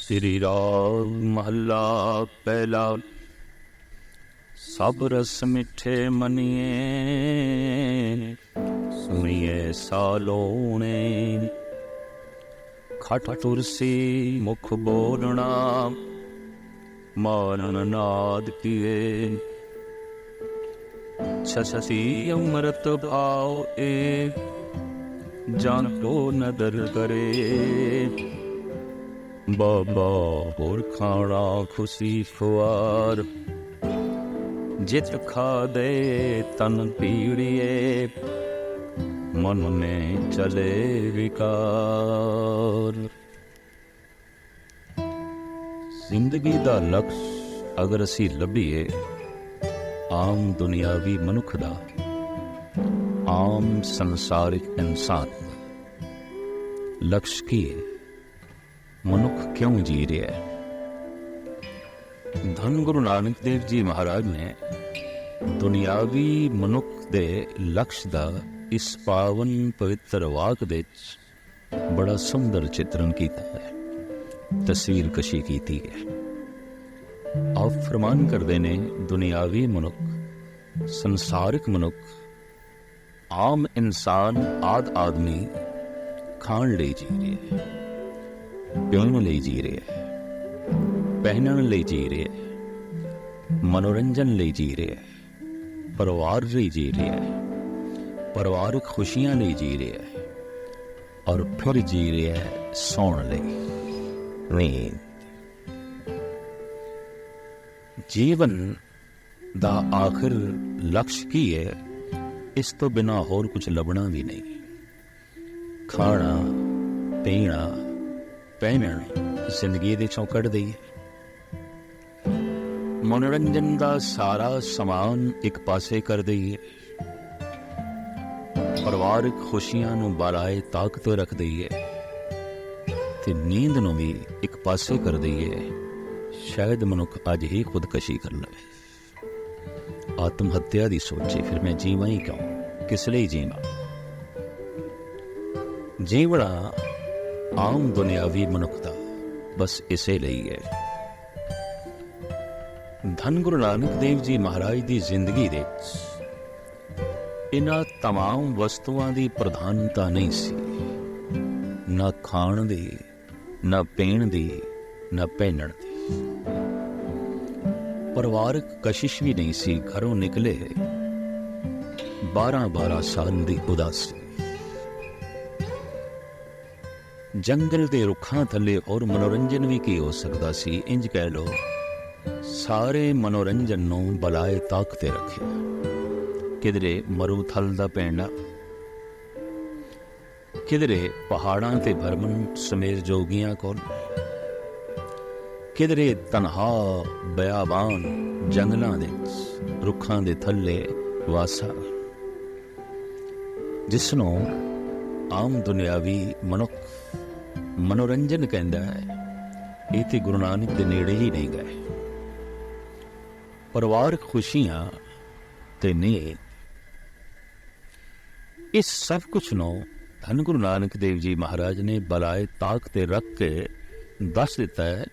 श्री राग महला पहला। सब रस मिठे मनिए सुनिए सालोने। खट तुरसी मुख बोलना मानन नाद किए। छछसी अमृत भाव एक जान को नदर करे। बाबा और खाना खुशी फुआर जित खा दे तन पीड़िए। मन में चले विकार। जिंदगी दा लक्ष्य अगर असी लभीए आम दुनियावी मनुख दा, आम संसारिक इंसान लक्ष्य की है? मनुख क्यों जी रहा है? धन गुरु नानक देव जी महाराज ने दुनियावी मनुख दे लक्ष्य दा इस पावन पवित्र वाक दे बड़ा सुंदर चित्रण किया है, तस्वीर कशी की है। आप फरमान करते ने दुनियावी मनुख, संसारिक मनुख, आम इंसान आद आदमी खाण ले जी रहे है, पीण ले जी रहे है, पहनण ले जी रहे है, मनोरंजन ले जी रहे है, परिवार ले जी रहे है, परिवारिक खुशियां ले जी रहे है और फिर जी रहे है सौण ले। नींद जीवन दा आखिर लक्ष्य की है? इस तो बिना होर कुछ लभना भी नहीं। खाना पीना पहनण जिंदगी दे चों कढ दईए। मनोरंजन दा सारा समान एक पासे कर दईए। परिवारिक खुशियां नूं बालाए ताकत रख दईए ते नींद नूं भी एक पासे कर दईए। शायद मनुख अज ही खुदकशी कर लवे, आत्म हत्या दी सोचे, फिर मैं जीवा ही क्यों, किस लिए जीवा? जीवना आम दुनियावी मनुख दा बस इसे ਲਈ है। धन गुरु नानक देव जी महाराज दी जिंदगी दे इन्हां तमाम वस्तुआं दी प्रधानता नहीं सी। ना खाण दी, ना पीण दी, ना पहनण दी। परिवारिक कशिश भी नहीं सी। घरों निकले 12-12 साल दी उदासी। जंगल दे रुखां थले और मनोरंजन भी की हो सकता सी। इंज कह लो सारे मनोरंजन नूं बलाए ताकते रखे। किधरे मरूथल दा पैंडा, किधरे पहाड़ां ते भरमन समेत जोगियां कोल, किधरे तनहा बयाबान जंगलां दे रुखां दे थल्ले वासा, जिसनों आम दुनियावी मनुख मनोरंजन कहता है। ये तो गुरु नानक दे नेड़े ही नहीं गए। परिवारिक खुशियां ते नींद, इस सब कुछ नों धन गुरु नानक देव जी महाराज ने बलाए ताकते रख के दस दिता है।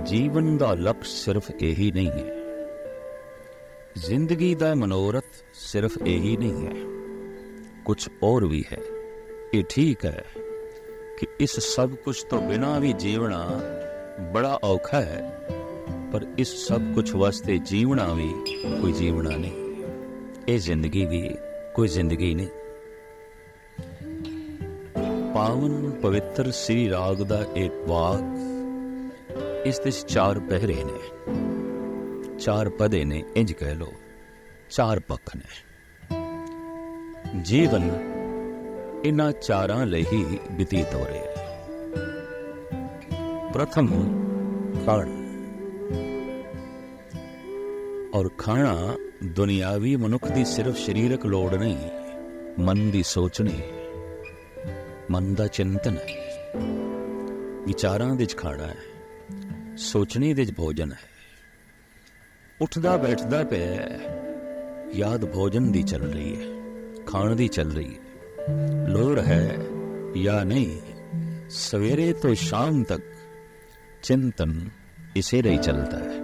जीवन का लक्ष्य सिर्फ यही नहीं है, जिंदगी का मनोरथ सिर्फ यही नहीं है, कुछ और भी है। ये ठीक है कि इस सब कुछ तो बिना भी जीवना बड़ा औखा है, पर इस सब कुछ वास्ते जीवना भी कोई जीवना नहीं, ये जिंदगी भी कोई जिंदगी नहीं। पावन पवित्र श्री राग दा एक वाक, इस दे 4 पहरे ने, 4 पदे ने, इंज कह लो 4 पक्ष ने। जीवन इन्हां 4 ਲਈ ही व्यतीत हो रहे हैं। प्रथम खाना, और खाना दुनियावी मनुख की सिर्फ शरीरक लोड़ नहीं, मन की सोचनी, मन का चिंतन है। विचारां दे खाना है, सोचने दे भोजन है। उठदा बैठदा पे याद भोजन दी चल रही है, खाण दी चल रही है। लोड़ है या नहीं, सवेरे तो शाम तक चिंतन इसे ਲਈ चलता है।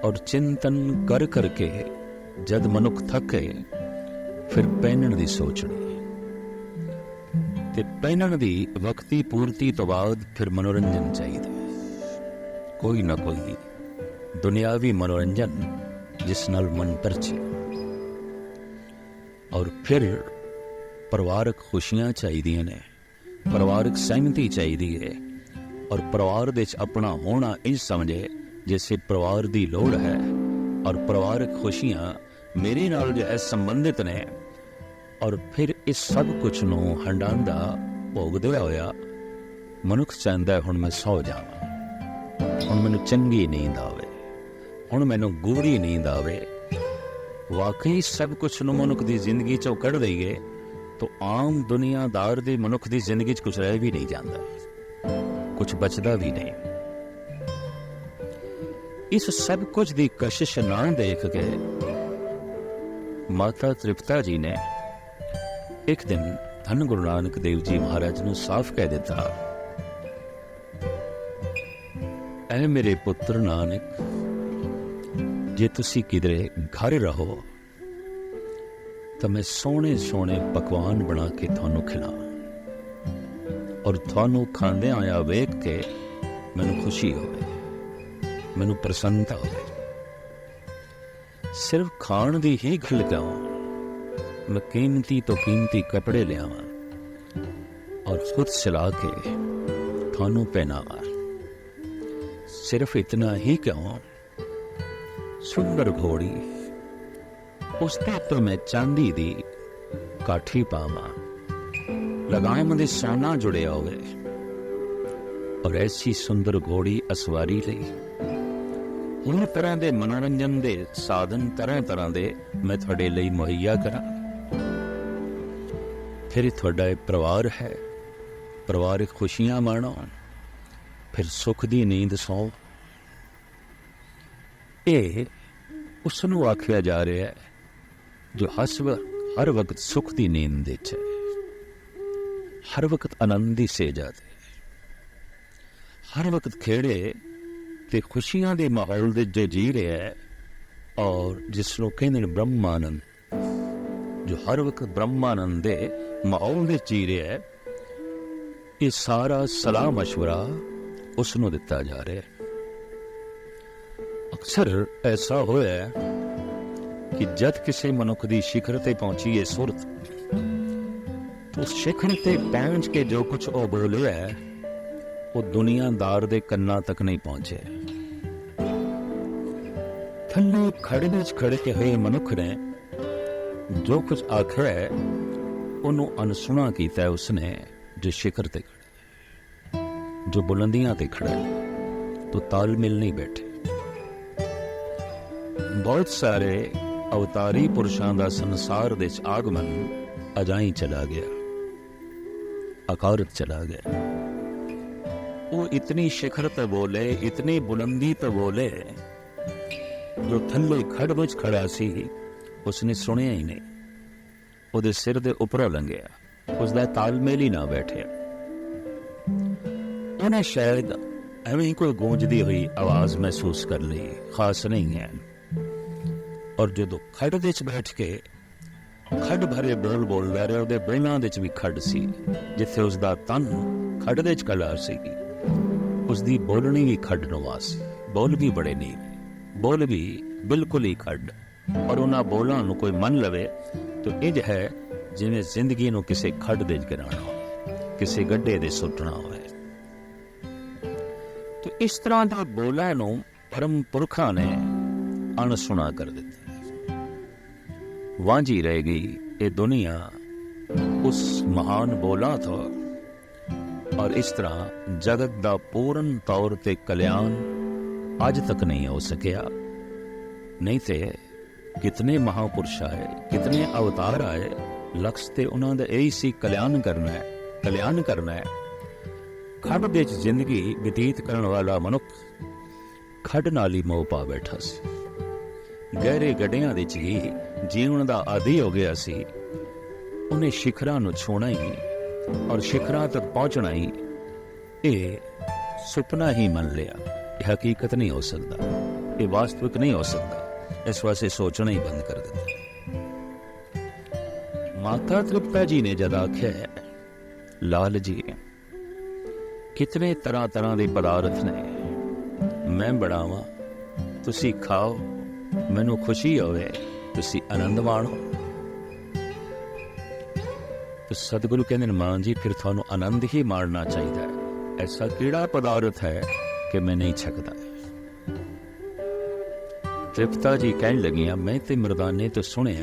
और चिंतन कर करके जद मनुख थके फिर पहनण की सोचनी, ते पहनण की वक्ती पूर्ति तो बाद फिर मनोरंजन चाहिए, कोई ना कोई दुनियावी मनोरंजन जिस नाल मन परचे। और फिर परिवारक खुशियां चाहिए ने, परिवारक सहमति चाहिए है, और परिवार दे अपना होना इंज समझे जैसे परिवार की लोड़ है, और परिवारक खुशियां मेरे नाल जो है संबंधित ने। और फिर इस सब कुछ नूं हंडांदा भोगदे होया मनुख चाहता है हुण मैं सौ जावां, हुण मैनूं चंगी नींद आवे, हुण मैनूं गूढ़ी नींद आवे। वाकई सब कुछ नूं मनुख की जिंदगी चों कढ़ दईए तो आम दुनियादार दी मनुख की जिंदगी च कुछ रह भी नहीं जाता, कुछ बचता भी नहीं। इस सब कुछ की कशिश ना देख के माता तृप्ता जी ने एक दिन धन गुरु नानक देव जी महाराज ने साफ कह दिता, ऐ मेरे पुत्र नानक, जे तुसी किधरे घर रहो तो मैं सोने सोने पकवान बना के थानू खिलावां, और थानू खांदे आया वेख के मैनू खुशी होवे, मैनू प्रसन्नता होवे। सिर्फ खाण दी ही गल क्यों, मैं कीमती तो कीमती कपड़े लियावां और खुद सिला के थानू पहनावां। सिर्फ इतना ही क्यों, सुंदर घोड़ी उसके तो मैं चांदी दी काठी पावां, लगाए मदे सोना जुड़े होवे, और ऐसी सुंदर घोड़ी असवारी लई उन तरह के मनोरंजन के साधन तरह तरह के मैं थोड़े लिए मुहैया करा। फिर थोड़ा परिवार है, परिवारिक खुशियां माणो, फिर सुख की नींद सौ। ये उसनू आख्या जा रहा है जो हर वक्त सुख की नींद है, हर वक्त आनंद ही से जाते, हर वक्त खेड़े ते खुशियां दे माहौल दे जे जी रहा है, और जिसनों कहते ब्रह्मानंद, जो हर वक्त ब्रह्मानंद दे माहौल दे जी रहा है, ये सारा सलाह मशवरा उसनों दिता जा रहा है। अक्सर ऐसा होया है कि जद किसी मनुख की शिखर ते पहुंची है सुरत, तो शिखर ते पहुंच के जो कुछ वो बोले है वो दुनियादार दे कन्ना तक नहीं पहुंचे। थल्ले खड़े खड़े हुए मनुख ने जो कुछ आखिर है उन्हों अनसुना किया उसने, जो शिखर ते खड़े, जो बुलंदियां ते खड़े, तो तालमेल नहीं बैठे। बहुत सारे अवतारी पुरुषों का संसार दे आगमन अजाई चला गया, अकारत चला गया। वो इतनी शिखर ते बोले, इतनी बुलंदी ते बोले, जो थल्ले खड़ विच खड़ा सी उसने सुनिया ही नहीं, उहदे सिर दे उपरों लंघिया, उसका तालमेल ही ना बैठे। उन्हें शायद एवं ही कोई गूंजती हुई आवाज महसूस कर ली, खास नहीं है। और जो खड़ दे बैठ के खड़ भरे बोल बोल रहे, उहदे बैलों दे भी खड़ सी, जिथे उसका तन खड़ दे कला सी, उसकी बोलनी भी खड़ नवासी, बोल भी बड़े नहीं, बोल भी बिल्कुल ही खड़। और उन्होंने बोलों को कोई मन लवे तो इंज है जिवें जिंदगी नूं किसी खड़ दे गिराना हो, किसी गड्ढे दे सुटना हो। तो इस तरह के बोलों नूं परम पुरखा ने अणसुना कर दिता। वांझी रह गई ये दुनिया उस महान बोला था, और इस तरह जगत का पूर्ण तौर ते कल्याण अज तक नहीं हो सकिया। नहीं तो कितने महापुरुष आए, कितने अवतार आए, लक्ष्य ते उन्होंने यही सी कल्याण करना है, कल्याण करना है। खड़ दे जिंदगी व्यतीत करने वाला मनुख खड़ नाल ही मोह पा बैठा सी, गहरे गड्ढियां दे ही जीवन का आदी हो गया सी। उन्हें शिखरां नूं छूना ही और शिखरां तक पहुंचना ही ये सुपना ही मान लिया, ये हकीकत नहीं हो सकता, ये वास्तविक नहीं हो सकता, इस वास्ते सोचना ही बंद कर दिता। माता तृप्ता जी ने जद आख्या है, लाल जी कितने तरह तरह के पदार्थ ने, मैं बनावा तुसी खाओ, मैनू खुशी होवे तुसी आनंद माणो। तो सतगुरु कहते हैं, मां जी फिर थानू आनंद ही मारना चाहिए, ऐसा कीड़ा पदार्थ है कि मैं नहीं छकता। तृप्ता जी कहने लगियां, मैं ते मर्दाने तो सुने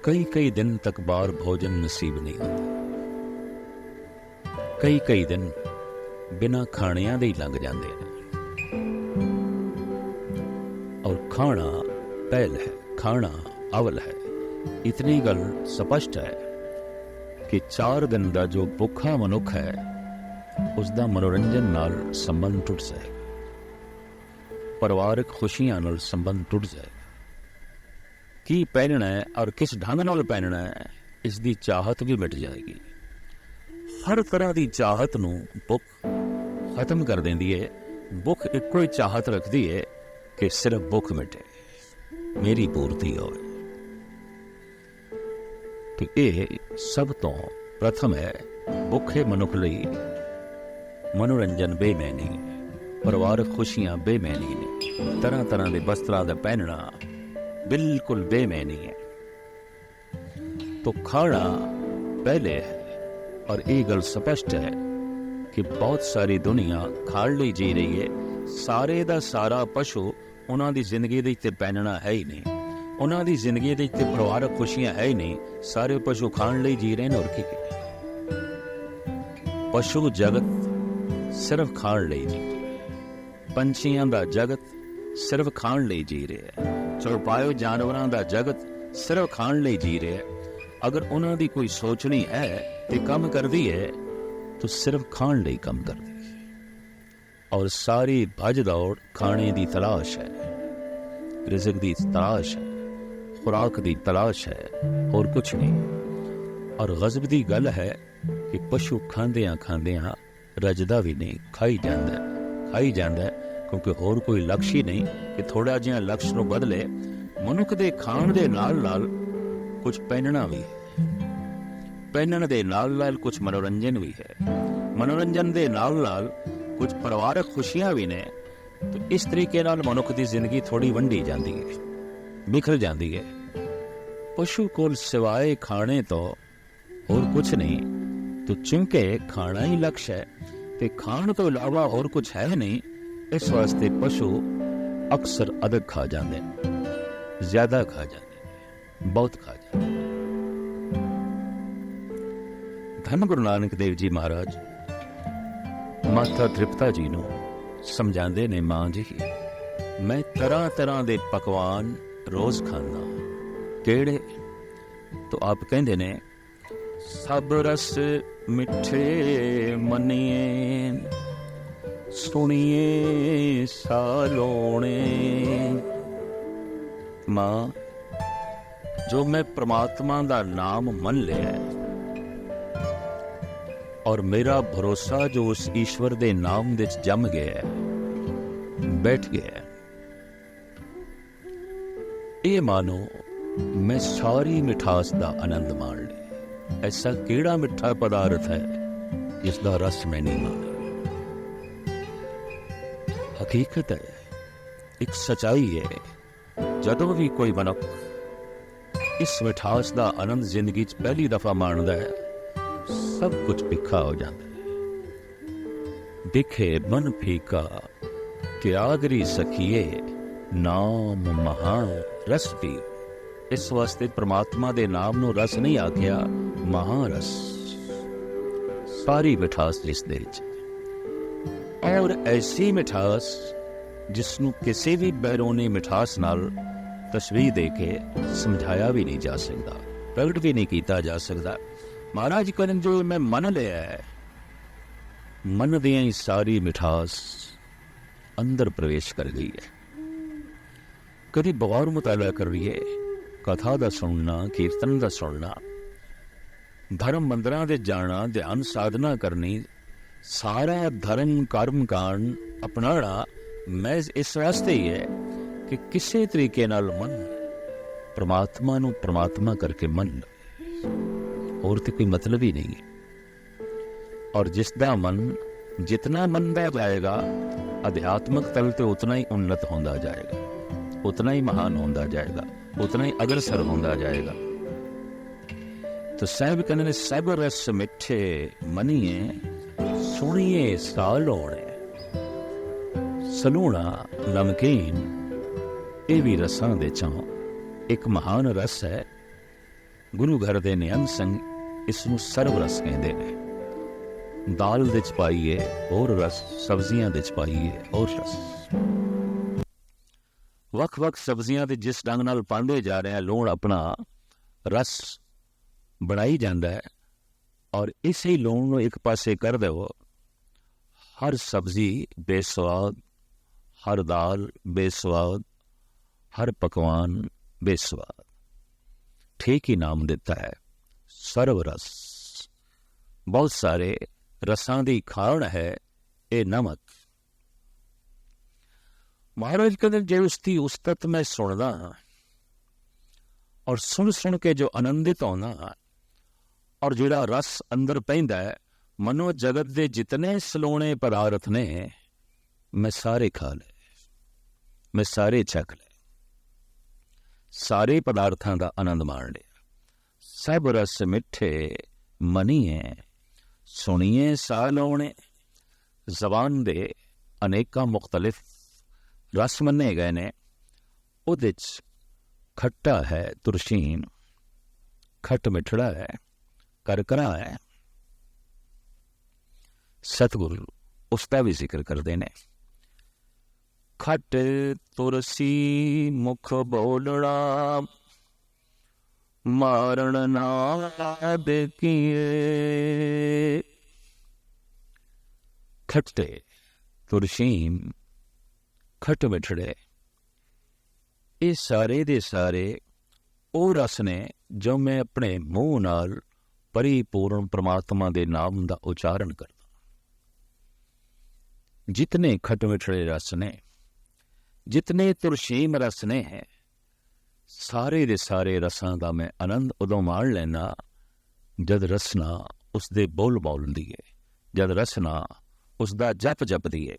कई कई दिन तक बाहर भोजन नसीब नहीं होता, कई कई दिन बिना खाणियां दे ही लंघ जाते हैं। और खाना पहल है, खाना अवल है। इतनी गल स्पष्ट है कि 4 दिन का जो भुखा मनुख है उसका मनोरंजन नाल संबंध टुट जाएगा, परिवारक खुशियां नाल संबंध टुट जाएगा। की पहनना है और किस ढंग नाल पहनना है, इसकी चाहत भी मिट जाएगी। हर तरह की चाहत नूं भुख खत्म कर देंदी है। भुख इको ही चाहत रखती है कि सिर्फ भुख मिटे, मेरी पूर्ति होवे। तो ये सब तो प्रथम है, भुखे मनुख लई मनोरंजन बेमैनी है, परिवारक खुशियां बेमैनी ने, तरह तरह के वस्त्रां दा पहनना बिल्कुल बेमैनी है। तो खाना पहले है, और ये गल स्पष्ट है कि बहुत सारी दुनिया खाण लई जी रही है। सारे दा सारा पशु उन्हां दी जिंदगी दे ते पहनना है ही नहीं, उन्हां दी जिंदगी दे ते परिवारक खुशियां है ही नहीं। सारे पशु खाण लई जी रहे हैं। और की पशु जगत सिर्फ खाण लई जी रहे, पंछियां दा जगत सिर्फ खाण लई जी रहे है, चौपायो जानवरां दा जगत सिर्फ खाण लई जी रहे है। अगर उन्हां दी कोई सोचनी है ते कम करदी है तो सिर्फ खाण लई कम करदी है। और सारी भज दौड़ खाने दी तलाश है, रिज़्क दी तलाश है, खुराक दी तलाश है, और कुछ नहीं। और गज़ब दी गल है कि पशु खांदियां खांदियां रजदा भी नहीं, खाई जांदा है, क्योंकि होर कोई लक्ष्य ही नहीं कि थोड़ा जिहा लक्ष्य नूं बदले। मनुख दे खाण दे नाल नाल कुछ पहनना भी है, पहनण दे नाल नाल कुछ मनोरंजन भी है, मनोरंजन दे नाल नाल कुछ परिवारक खुशियां भी ने। तो इस तरीके नाल मनुख की जिंदगी थोड़ी वंडी जाती है, बिखर जाती है। पशु कोल सिवाए खाने तो और कुछ नहीं, तो चूंकि खाना ही लक्ष्य है, तो खाण तो इलावा और कुछ है नहीं, इस वास्ते पशु अक्सर अधिक खा जाते, ज्यादा खा जाते, बहुत खा जाते। धन गुरु नानक देव जी महाराज माता तृप्ता जी नूं समझाते ने, मां जी मैं तरह तरह के पकवान रोज खाना, केड़े? तो आप कहते ने, सब रस मिठे मनिए, सुनिए सालोणे। मां जो मैं परमात्मा का नाम मन लिया और मेरा भरोसा जो उस ईश्वर दे नाम दे जम गया, बैठ गया, ये मानो मैं सारी मिठास का आनंद मान लिया। ऐसा केड़ा मिठा पदार्थ है जिसका रस मैं नहीं माना। हकीकत है, एक सच्चाई है, जदों भी कोई मनुख इस मिठास का आनंद जिंदगी च पहली दफा माणदा है, सब कुछ फिक्का हो जाता है। दिखे मन फीका त्यागरी सखिए, नाम महान रस पी। इस वास्ते परमात्मा दे नाम नू रस नहीं आख्या, महारस, सारी मिठास जिस दे विच। और ऐसी मिठास जिसनू किसी भी बैरूनी मिठास नाल तस्वीर दे के समझाया भी नहीं जा सकता, प्रगट भी नहीं किया जा सकता। महाराज कहते जो मैं मन लिया है, मन दियां ही सारी मिठास अंदर प्रवेश कर गई है। कभी बगौर मुताला करिए, कथा दा सुनना, कीर्तन दा सुनना, धर्म मंदिरां दे जाना, ध्यान साधना करनी, सारा धर्म कर्म कांड अपनाना महज इस वास्ते ही है कि किसी तरीके नाल मन परमात्मा नूं परमात्मा करके मन लवे, और तो कोई मतलब ही नहीं है। और जिसका मन जितना मनदा जाएगा अध्यात्मक तल ते उतना ही उन्नत होंदा जाएगा, उतना ही महान होंदा जाएगा, उतना ही अग्रसर होंदा जाएगा। तो साहब कहने ने सब रस मिठे मनिए सुनिए सालोड़े, सलूणा नमकीन ये भी रसां दे चों एक महान रस है। गुरु घर दे नियम संग इसनूं सर्व रस कहंदे ने। दाल दे च पाइए और रस, सब्जियां दे च पाइए और रस। वख वख सब्जियां दे जिस ढंग नाल पांदे जा रहे हैं लूण अपना रस बनाई जाता है, और इसे लूण नूं एक पासे कर दो, हर सब्जी बेस्वाद, हर दाल बेस्वाद, हर पकवान बेस्वाद। ठीक ही नाम देता है सर्व रस। बहुत सारे रसां दी खाण है ये नमक। महाराज कहते जे उसकी उस्तत मैं सुनदा और सुन सुन के जो आनंदित होना, और जिहड़ा रस अंदर पैंदा है, मनो जगत दे जितने सलोने पदार्थ ने मैं सारे खा ले, मैं सारे चख ले, सारे पदार्थां दा आनंद माण लिया। सब रस मिठे मनीए सुनिए सालोने। जबान दे अनेका मुख्तलिफ रस मन्ने गए ने। उहदे च खट्टा है, तुरशीन, खट मिठड़ा है, करकरा है। सतगुरु उसका भी जिक्र करते ने। खट तुरसी मुख बोलड़ा, मारण ना देखिए। खट्टे तुरशीन खट मिठड़े ये सारे दे सारे वो रस ने जो मैं अपने मूँह नाल परिपूर्ण परमात्मा दे नाम दा उच्चारण करदा। जितने खट मिठड़े रस ने, जितने तुरशीम रस ने है, सारे दे सारे रसां दा मैं आनंद उदों माण लैना जद रसना उसदे बोल बोलदी है, जद रसना उसदा जप जपदी है।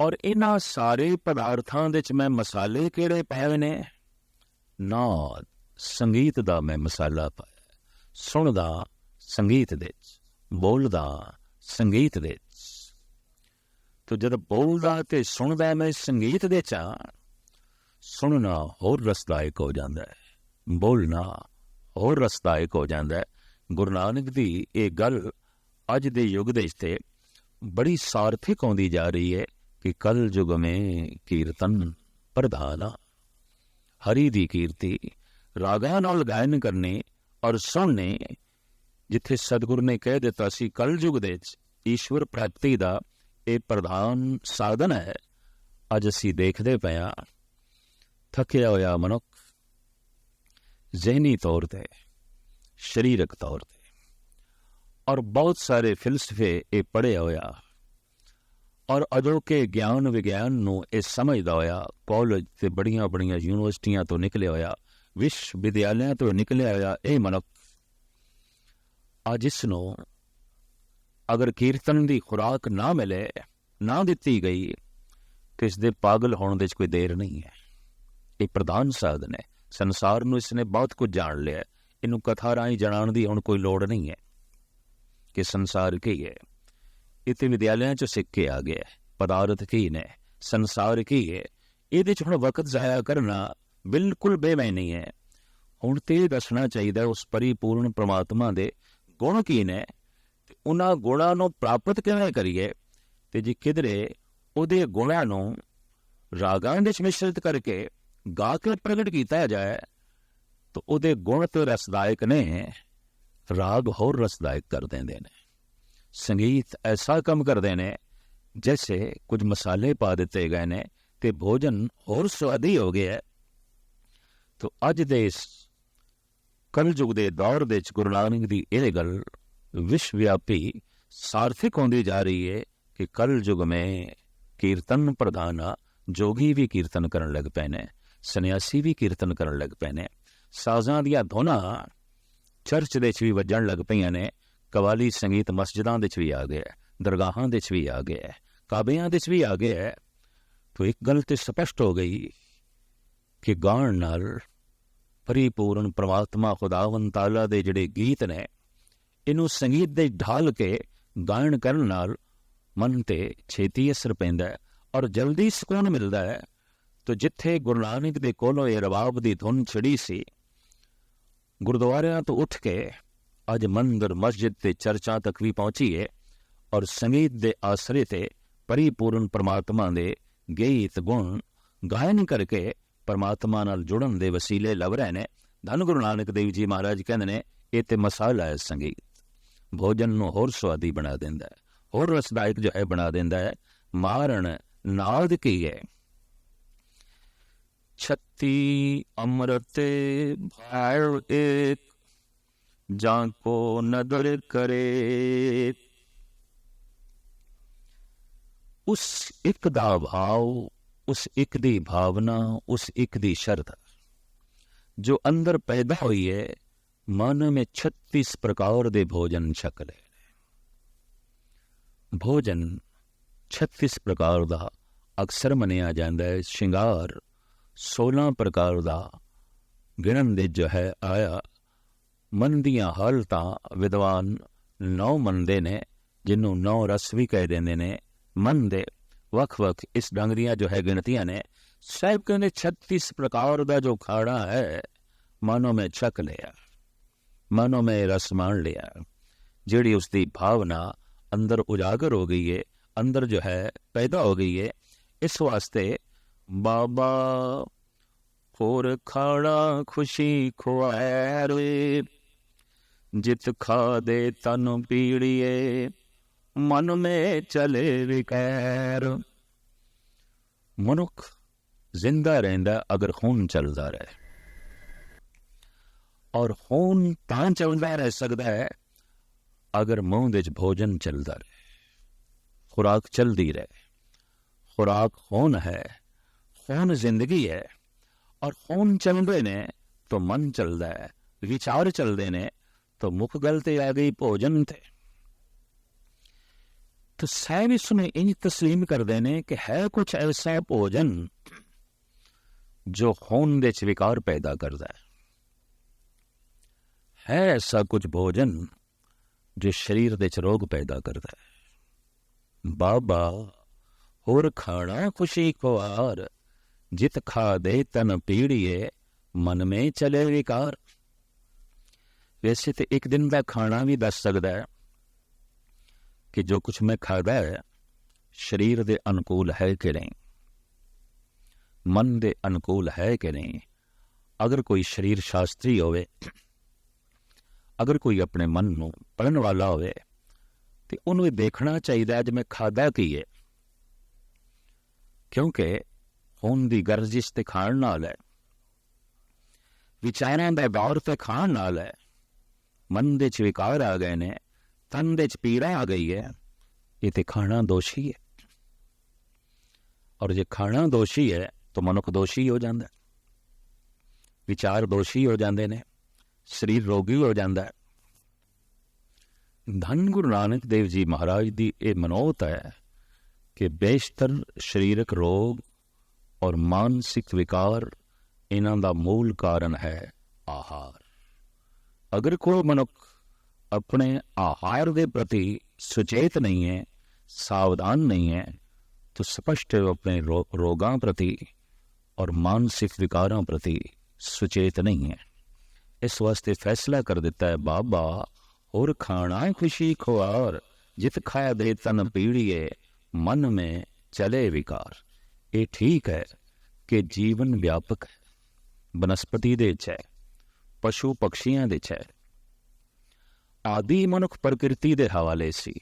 और इन्हां सारे पदार्थां दे च मैं मसाले किहड़े पाए ने? नाद संगीत दा मैं मसाला पाया। सुनदा संगीत दे च, बोलदा संगीत दे च। तो जद बोलदा ते सुनदा मैं संगीत दे च, सुनना होर रसदायक हो जाता है, बोलना होर रसदायक हो जाता है। गुरु नानक दी ये गल अज दे युग दे ते बड़ी सार्थिक होंदी जा रही है कि कल युग में कीर्तन प्रधाना। हरि दी कीर्ति रागां नाल गायन करने और सुनने, जिथे सतगुरु ने कह दिता सी कल युग दे ईश्वर प्राप्ति दा ये प्रधान साधन है, अज असी देखते पे हाँ थकिया होया मनुख जहनी तौर पर, शरीरक तौर पर, और बहुत सारे फिलसफे ये पढ़िया होया और अजोके ज्ञान विज्ञान नूं ये समझदा होया, कॉलेज ते बड़िया बड़िया यूनिवर्सिटियां तो निकलिया होया, विश्वविद्यालयों तो निकलिया होया। ये मनुख अज इसनूं अगर कीर्तन की खुराक ना मिले, ना दिती गई, तो इसके पागल होने दे कोई देर नहीं है। ये प्रधान साधन है। संसार नूं इसने बहुत कुछ जान लिया, इनू कथा राही जनाण दी हुण कोई लोड़ नहीं है कि संसार की है। इतने विद्यालयों च सिख के आ गया पदार्थ की ने, संसार की है। ये हुण वक्त जाया करना बिल्कुल बेमैनी है। हुण ते दसना चाहिए उस परिपूर्ण परमात्मा दे गुण की ने, उन्हां गुणां नूं प्राप्त किवें करिए। ते जे किधरे उहदे गुणां नूं रागां दे मिश्रित करके गा के प्रगट किया जाए तो उहदे गुण तो रसदायक ने, राग होर रसदायक कर देंदे ने। संगीत ऐसा कम कर देने जैसे कुछ मसाले पा दिते गए ने ते भोजन होर स्वादी हो गया। तो अज दे इस कल युग दे दौर दे गुरु नानक दी यह गल विश्वव्यापी सार्थक होती जा रही है कि कल युग में कीर्तन प्रधान जोगी भी कीर्तन करन लग पे ने, सन्यासी भी कीर्तन करन लग पे ने, साजां दियां धुनां चर्च दे च भी वजन लग पईयां ने, कवाली संगीत मस्जिदां दे च भी आ गया, दरगाहां दे च भी आ गया, काबियां दे च भी आ गया। तो एक गल तो स्पष्ट हो गई कि गाण नाल परिपूर्ण परमात्मा खुदावन ताला दे जिहड़े गीत ने, इनू संगीत दे ढाल के गायन करन नाल मन ते छेती असर पैंदा है और जल्दी सुकून मिलता है। तो जिथे गुरु नानक दे कोलों ये रबाब दी धुन छिड़ी सी, गुरुद्वारियां तो उठ के अज मंदिर मस्जिद ते चर्चा तक भी पहुंची है और संगीत दे आसरे ते परिपूर्ण परमात्मा दे गीत गुण गायन करके परमात्मा नाल जुड़न दे वसीले लभ रहे ने। धन गुरु नानक देव जी महाराज कहंदे ने ये ते मसाला है, संगीत भोजन नूं होर स्वादी बना देंदा है, होर रसदायक जो है बना देंदा है। मारण नाद की है, छत्ती अमृत भाव एक, जाको नदर करे। उस एक दा भाव, उस एक दी भावना, उस एक दी शरधा जो अंदर पैदा हुई है, मन में 36 प्रकार दे भोजन छक ले। भोजन 36 प्रकार दा अक्सर मनिया जाता है। श्रृंगार 16 प्रकार दा गिणन दे जो है आया। मन दियां हालतां विद्वान 9 मनदे ने, जिन्हों 9 रस भी कह देंदे ने। मन दे वख वख इस ढंग दियां जो है गिनतियां ने। साहिब कहते 36 प्रकार का जो खाना है, मानो में छक लिया, मानो में रस मान लिया। जिहड़ी उसकी भावना अंदर उजागर हो गई है, अंदर जो है पैदा हो गई है। इस वास्ते बाबा होर खाड़ा खुशी खुआरे, जित खा दे तन पीड़िए, मन में चले विकैर। मनुख जिंदा रहिंदा अगर खून चलता रहे, और खून तां चलता रह सकता है अगर मुंह दे भोजन चलता रहे, खुराक चलती रहे। खुराक खून है, खून जिंदगी है, और खून चलते ने तो मन चलता है, विचार चलते ने तो मुख गलते आ गई भोजन थे। तो साहब इसमें इंज तस्लीम कर देने कि है कुछ ऐसा भोजन जो खून दे च विकार पैदा करता है ऐसा कुछ भोजन जो शरीर दे च रोग पैदा करता है। बाबा होर खाना खुशी खुआर, जित खा दे तन पीड़िए, मन में चले विकार। वैसे तो एक दिन का खाना भी दस सकता है कि जो कुछ मैं खाता है शरीर दे अनुकूल है कि नहीं, मन दे अनुकूल है कि नहीं। अगर कोई शरीर शास्त्री होवे, अगर कोई अपने मन नूं पढ़न वाला होवे, तो उन्हें देखना चाहिए अज मैं खादा की है, क्योंकि खून की गर्जिश ते खाण नाल है, विचारां दा दौर ते खाण नाल है। मन दे च विकार आ गए ने, तन दे च पीड़ा आ गई है, ये तो खाना दोषी है। और जे खाना दोषी है तो मनुख दोषी हो जाता है, विचार दोषी हो जाते हैं, शरीर रोगी हो जाता है। धन गुरु नानक देव जी महाराज की यह मनोत है कि बेशतर शरीरक रोग और मानसिक विकार इन्हां दा मूल कारण है आहार। अगर कोई मनुख अपने आहार के प्रति सुचेत नहीं है, सावधान नहीं है, तो स्पष्ट अपने रोगां प्रति और मानसिक विकारों प्रति सुचेत नहीं है। इस वास्ते फैसला कर देता है बाबा और खाना खुशी खुआर, जित खाया दे तन पीड़िए, मन में चले विकार। ये ठीक है कि जीवन व्यापक है, वनस्पति दे च है, पशु पक्षियां दे च है। आदि मनुख प्रकृति दे हवाले सी,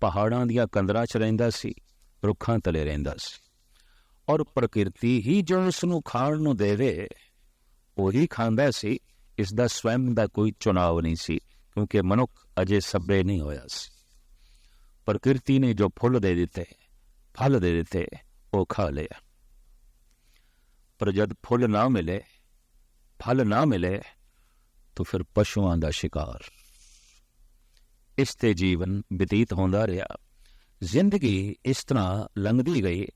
पहाड़ां दियां कंदरां च रहिंदा सी, रुखां तले रहिंदा सी, और प्रकृति ही जो उसनूं खाण नूं देवे वही खांदा सी। इसदा स्वयं दा कोई चुनाव नहीं सी, क्योंकि मनुख अजे सभ्य नहीं होया सी। प्रकृति ने जो फुल दे दिते, फल दे दिते, वो खा लिया। पर जब फुल ना मिले, फल ना मिले, तो फिर पशुआं दा शिकार। इस ते जीवन बतीत होंदा रहा। जिंदगी इस तरह लंघदी गई।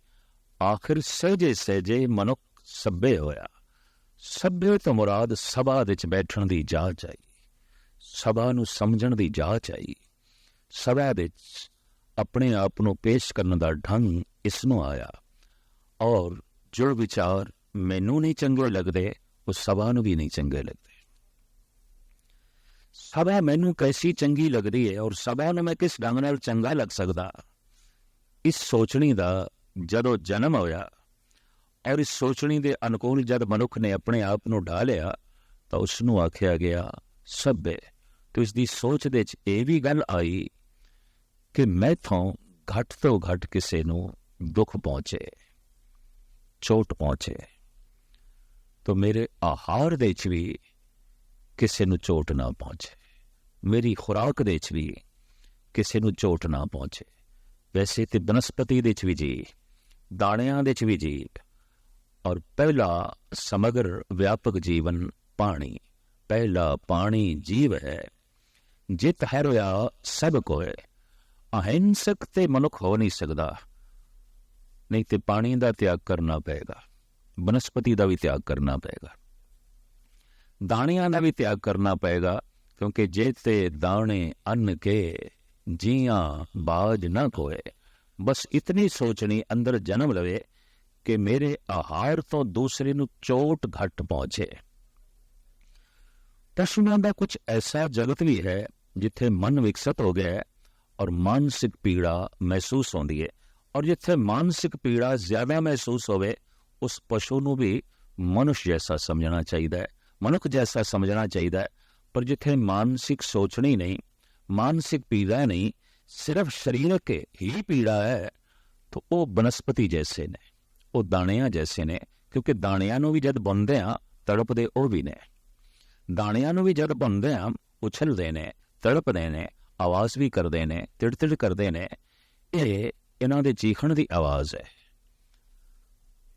आखिर सहजे सहजे मनुख सभ्य होया। सभ्य तो मुराद सभा विच बैठण दी जाच आई, सभा नूं समझण दी जाच आई, सभा विच अपने आप नूं पेश करन दा ढंग इस नूं आया। और जो विचार मैनू नहीं चंगे लगते, वो सभा नूं भी नहीं चंगे लगते। सभा मैनू कैसी चंगी लगती है और सभा नूं मैं किस ढंग नाल चंगा लग सकदा, इस सोचनी दा जदों जन्म होया और इस सोचनी दे अनुकूल जब मनुख ने अपने आप नूं ढा लिया, तो उसनूं आख्या गया सभ्य। तो इसकी सोच दे च ये भी गल आई कि मैथों घट तो घट किसी नूं दुख पहुंचे, चोट पहुंचे, तो मेरे आहार दे च भी किसी नूं चोट ना पहुंचे, मेरी खुराक दे च भी किसी नूं चोट ना पहुंचे। वैसे तो बनस्पति दे च भी जी, दाणियां दे च भी जी, और पहला समग्र व्यापक जीवन पानी, पहला पानी जीव है। जित है रोया सब को है। अहिंसक ते मनुख हो नहीं सकता, नहीं तो पानी का त्याग करना पेगा, बनस्पति का भी त्याग करना पेगा, दाणियां का भी त्याग करना पेगा, क्योंकि जे ते दाणे अन्न के जियां बाज न कोए। बस इतनी सोचनी अंदर जन्म लवे कि मेरे आहार तो दूसरे नूं चोट घट पहुंचे। पशुओं का कुछ ऐसा जगत भी है जिथे मन विकसित हो गया है और मानसिक पीड़ा महसूस होती है, और जिथे मानसिक पीड़ा ज्यादा महसूस होवे, उस पशु नूं भी मनुष्य जैसा समझना चाहिए, मनुख जैसा समझना चाहिए। पर जिथे मानसिक सोचनी नहीं, मानसिक पीड़ा नहीं, सिर्फ शरीर के ही पीड़ा है, तो वो बनस्पति जैसे ने, वो दाणियां जैसे ने। क्योंकि दाणियां नूं भी जद बुनदे आ तड़पदे वो भी ने, दाणियां नूं भी जद बुनदे आ उछलदे ने, तड़पदे ने, आवाज भी करदे ने, तिड़-तिड़ करदे ने। ये इन्हां दे चीखण दी आवाज है।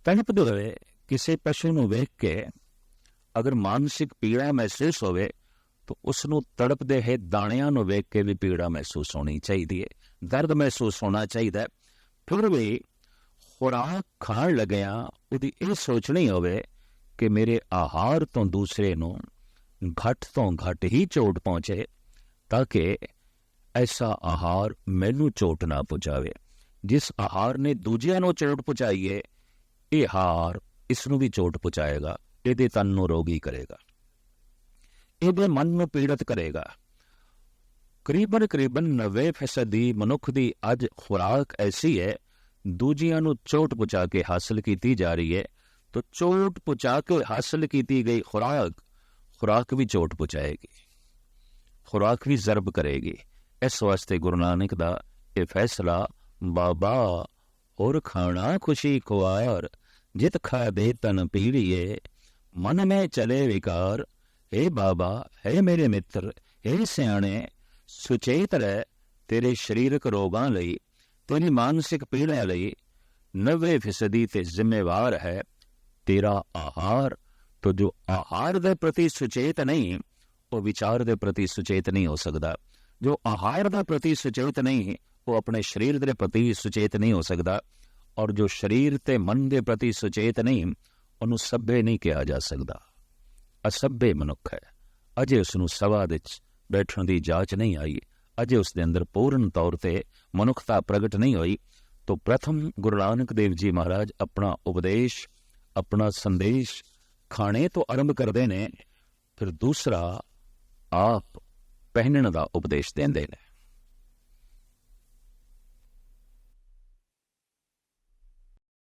तड़पदे होए किसी पशु नूं वेख के अगर मानसिक पीड़ा महसूस होवे, तो उसनूं तड़पदे है दाणियां नूं वेख के भी पीड़ा महसूस होनी चाहिए, दर्द महसूस होना चाहिए। फिर भी खुराक खाण लग्या उहदी इह सोचनी होवे कि मेरे आहार तो दूसरे नूं घट तो घट ही चोट पहुंचे, ताकि ऐसा आहार मैनू चोट ना पहुंचावे। जिस आहार ने दूजियां नूं चोट पहुंचाई है, ये आहार इसनूं भी चोट पहुंचाएगा, इहदे तन नूं रोगी करेगा, इहदे मन नूं पीड़ित करेगा। करीबन 90% मनुख दी अज खुराक ऐसी है, दूजियां नूं चोट पहुंचा के हासिल की जा रही है। तो चोट पहुंचा के हासिल की गई खुराक भी चोट पहुंचाएगी, खुराक भी जरब करेगी। इस वास्ते गुरु नानक दा ये फैसला, बाबा और खाना खुशी खुआर, जित खा दे तन पीड़िए, मन में चले विकार। हे बाबा, हे मेरे मित्र, हे सियाणे, सुचेत रह, तेरे शरीरक रोगां लई, तेरी मानसिक पीड़ा लई 90% ते जिम्मेवार है तेरा आहार। तो जो आहार दे प्रति सुचेत नहीं, वो विचार दे प्रति सुचेत नहीं हो सकता। जो आहार दे प्रति सुचेत नहीं, वो अपने शरीर दे प्रति सुचेत नहीं हो सकता। और जो शरीर ते मन दे प्रति सुचेत नहीं, उन्होंने सभ्य नहीं कहा जा सकता, असभ्य मनुख है। अजे उसनूं सभा विच बैठण दी जाच नहीं आई, अजे उसके अंदर पूर्ण तौर पर मनुखता प्रगट नहीं हुई। तो प्रथम गुरु नानक देव जी महाराज अपना उपदेश, अपना संदेश खाने तो आरंभ करते हैं, फिर दूसरा आप पहनण का उपदेश देंदे ने।